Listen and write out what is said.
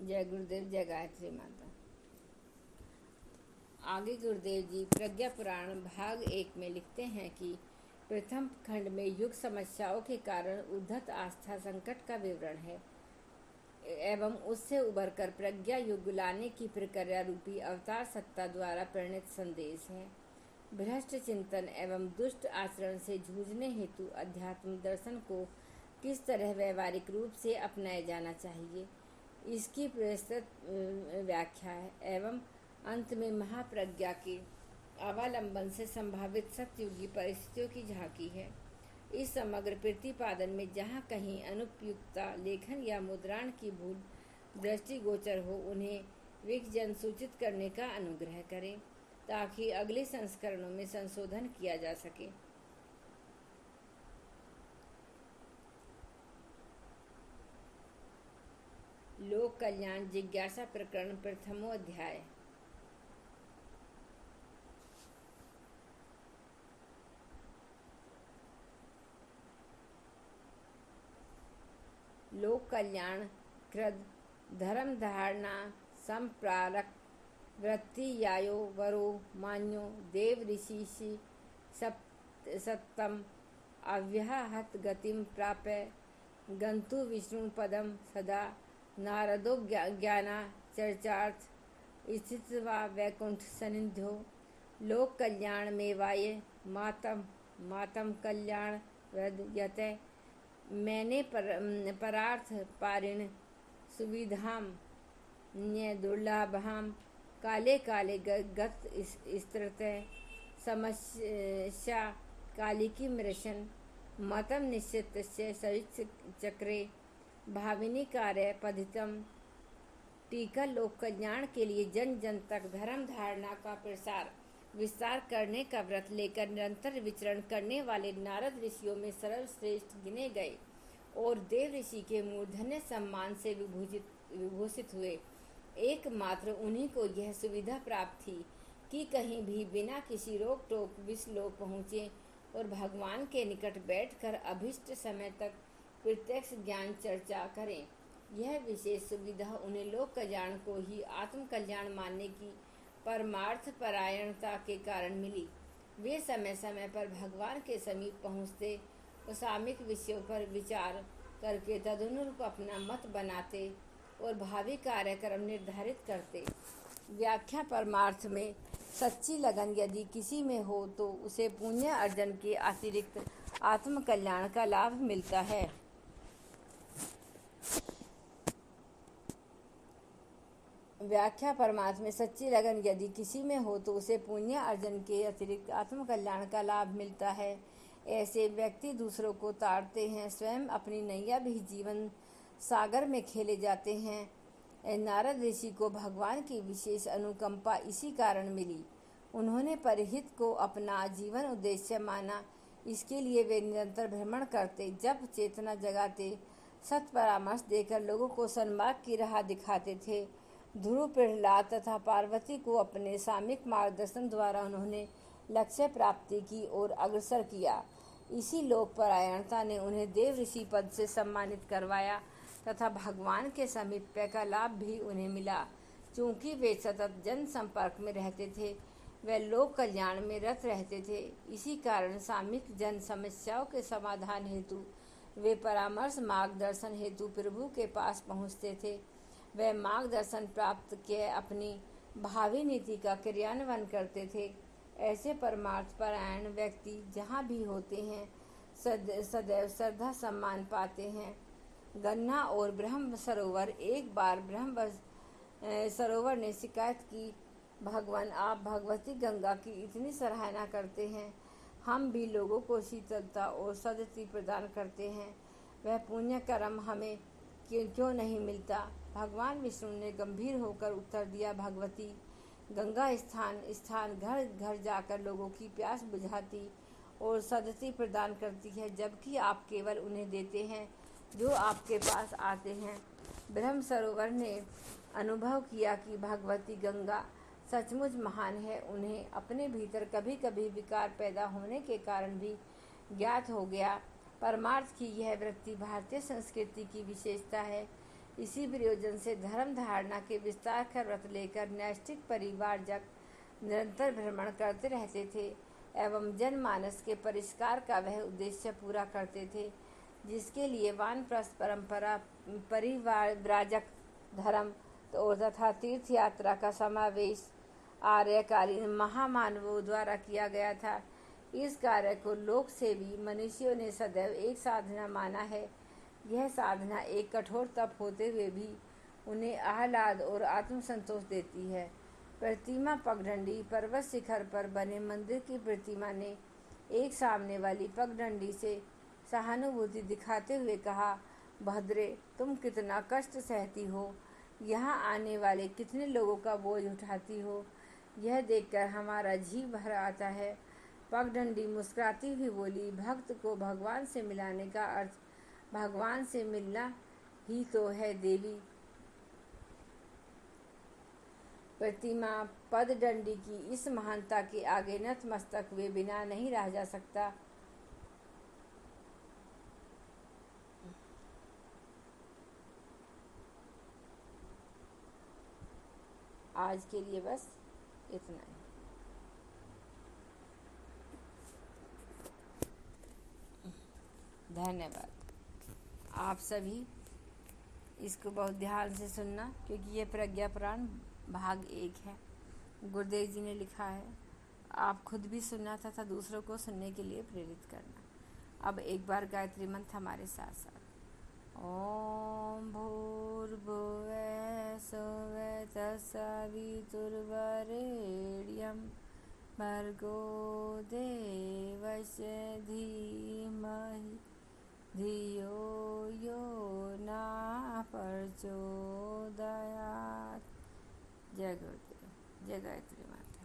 जय गुरुदेव, जय गायत्री माता। आगे गुरुदेव जी प्रज्ञा पुराण भाग 1 में लिखते हैं कि प्रथम खंड में युग समस्याओं के कारण उद्धत आस्था संकट का विवरण है एवं उससे उबरकर प्रज्ञा युग लाने की प्रक्रिया रूपी अवतार सत्ता द्वारा प्रणीत संदेश है। भ्रष्ट चिंतन एवं दुष्ट आचरण से जूझने हेतु अध्यात्म दर्शन को किस तरह व्यवहारिक रूप से अपनाया जाना चाहिए, इसकी विस्तृत व्याख्या है एवं अंत में महाप्रज्ञा के अवलंबन से संभावित सतयुगी परिस्थितियों की झांकी है। इस समग्र प्रतिपादन में जहाँ कहीं अनुपयुक्तता लेखन या मुद्रण की भूल दृष्टिगोचर हो, उन्हें विज्ञजन सूचित करने का अनुग्रह करें ताकि अगले संस्करणों में संशोधन किया जा सके। लोक कल्याण जिज्ञासा प्रकरण प्रथमो अध्याय। लोक कल्याण कृद धर्म धारणा संप्रारक वृत्ति यायो वरो मान्यो देव ऋषि सप्तम अव्याहत गतिम प्राप्य गंतु विष्णु पदम सदा नारदो ज्ञाना चर्चार्थ स्थित्वा वैकुंठ सन्निध्यो लोक कल्याण मेवाये मातम कल्याण यते मैंने परार्थ पारिण सुविधाम न्य दुर्लभाम काले काले गत स्त्रत समस्या कालिकी मृशन मतम निश्चित सविच चक्रे भाविनी कार्य पद्धितम टीका। लोक कल्याण के लिए जन जन तक धर्म धारणा का प्रसार विस्तार करने का व्रत लेकर निरंतर विचरण करने वाले नारद ऋषियों में सर्वश्रेष्ठ गिने गए और देव ऋषि के मूर्धन्य सम्मान से विभूषित हुए। एकमात्र उन्हीं को यह सुविधा प्राप्त थी कि कहीं भी बिना किसी रोक टोक विश्वलोक पहुँचे और भगवान के निकट बैठकर अभीष्ट समय तक प्रत्यक्ष ज्ञान चर्चा करें। यह विशेष सुविधा उन्हें लोक कल्याण को ही आत्म कल्याण मानने की परमार्थ परायणता के कारण मिली। वे समय समय पर भगवान के समीप पहुँचते और सामिक विषयों पर विचार करके तदनुरूप अपना मत बनाते और भावी कार्यक्रम निर्धारित करते। व्याख्या परमार्थ में सच्ची लगन यदि किसी में हो तो उसे पुण्य अर्जन के अतिरिक्त आत्म कल्याण का लाभ मिलता है। व्याख्या परमार्थ में सच्ची लगन यदि किसी में हो तो उसे पुण्य अर्जन के अतिरिक्त आत्म कल्याण का लाभ मिलता है। ऐसे व्यक्ति दूसरों को ताड़ते हैं, स्वयं अपनी नैया भी जीवन सागर में खेले जाते हैं। नारद ऋषि को भगवान की विशेष अनुकंपा इसी कारण मिली। उन्होंने परहित को अपना जीवन उद्देश्य माना। इसके लिए वे निरंतर भ्रमण करते, जब चेतना जगाते, सत परामर्श देकर लोगों को सन्मार्ग की राह दिखाते थे। ध्रुव, प्रहलाद तथा पार्वती को अपने सामिक मार्गदर्शन द्वारा उन्होंने लक्ष्य प्राप्ति की ओर अग्रसर किया। इसी लोक परायणता ने उन्हें देव ऋषि पद से सम्मानित करवाया तथा भगवान के समीप्य का लाभ भी उन्हें मिला। चूँकि वे सतत जन संपर्क में रहते थे, वे लोक कल्याण में रत रहते थे। इसी कारण सामिक जन समस्याओं के समाधान हेतु वे परामर्श मार्गदर्शन हेतु प्रभु के पास पहुँचते थे। वे मार्गदर्शन प्राप्त किए अपनी भावी नीति का क्रियान्वयन करते थे। ऐसे परमार्थ परायण व्यक्ति जहाँ भी होते हैं सदैव श्रद्धा सम्मान पाते हैं। गन्ना और ब्रह्म सरोवर। एक बार ब्रह्म सरोवर ने शिकायत की, भगवान आप भगवती गंगा की इतनी सराहना करते हैं, हम भी लोगों को शीतलता और सद्गति प्रदान करते हैं, वह पुण्य कर्म हमें क्यों नहीं मिलता। भगवान विष्णु ने गंभीर होकर उत्तर दिया, भगवती गंगा स्थान स्थान घर घर जाकर लोगों की प्यास बुझाती और सद्गति प्रदान करती है, जबकि आप केवल उन्हें देते हैं जो आपके पास आते हैं। ब्रह्म सरोवर ने अनुभव किया कि भगवती गंगा सचमुच महान है। उन्हें अपने भीतर कभी कभी विकार पैदा होने के कारण भी ज्ञात हो गया। परमार्थ की यह वृत्ति भारतीय संस्कृति की विशेषता है। इसी प्रयोजन से धर्म धारणा के विस्तार का व्रत लेकर नैष्ठिक परिवारजक निरंतर भ्रमण करते रहते थे एवं जनमानस के परिष्कार का वह उद्देश्य पूरा करते थे जिसके लिए वानप्रस्थ परंपरा परिव्राजक धर्म तो तथा तीर्थ यात्रा का समावेश आर्यकालीन महामानवों द्वारा किया गया था। इस कार्य को लोक सेवी मनुष्यों ने सदैव एक साधना माना है। यह साधना एक कठोर तप होते हुए भी उन्हें आह्लाद और आत्मसंतोष देती है। प्रतिमा पगडंडी पर्वत शिखर पर बने मंदिर की प्रतिमा ने एक सामने वाली पगडंडी से सहानुभूति दिखाते हुए कहा, भद्रे, तुम कितना कष्ट सहती हो, यहाँ आने वाले कितने लोगों का बोझ उठाती हो, यह देखकर हमारा जी भर आता है। पगडंडी मुस्कुराती हुई बोली, भक्त को भगवान से मिलाने का अर्थ भगवान से मिलना ही तो है देवी। प्रतिमा पगडंडी की इस महानता के आगे नतमस्तक हुए बिना नहीं रह जा सकता। आज के लिए बस इतना ही। धन्यवाद। आप सभी इसको बहुत ध्यान से सुनना क्योंकि ये प्रज्ञा पुराण भाग 1 है। गुरुदेव जी ने लिखा है। आप खुद भी सुनना तथा दूसरों को सुनने के लिए प्रेरित करना। अब एक बार गायत्री मंत्र हमारे साथ साथ। ओम भूर्भुवः स्वः तत्सवितुर्वरेण्यं भर्गो देवस्य धीमहि धियो यो न प्रचोदयात्। जय गुरुदेव। जय गायत्री माता।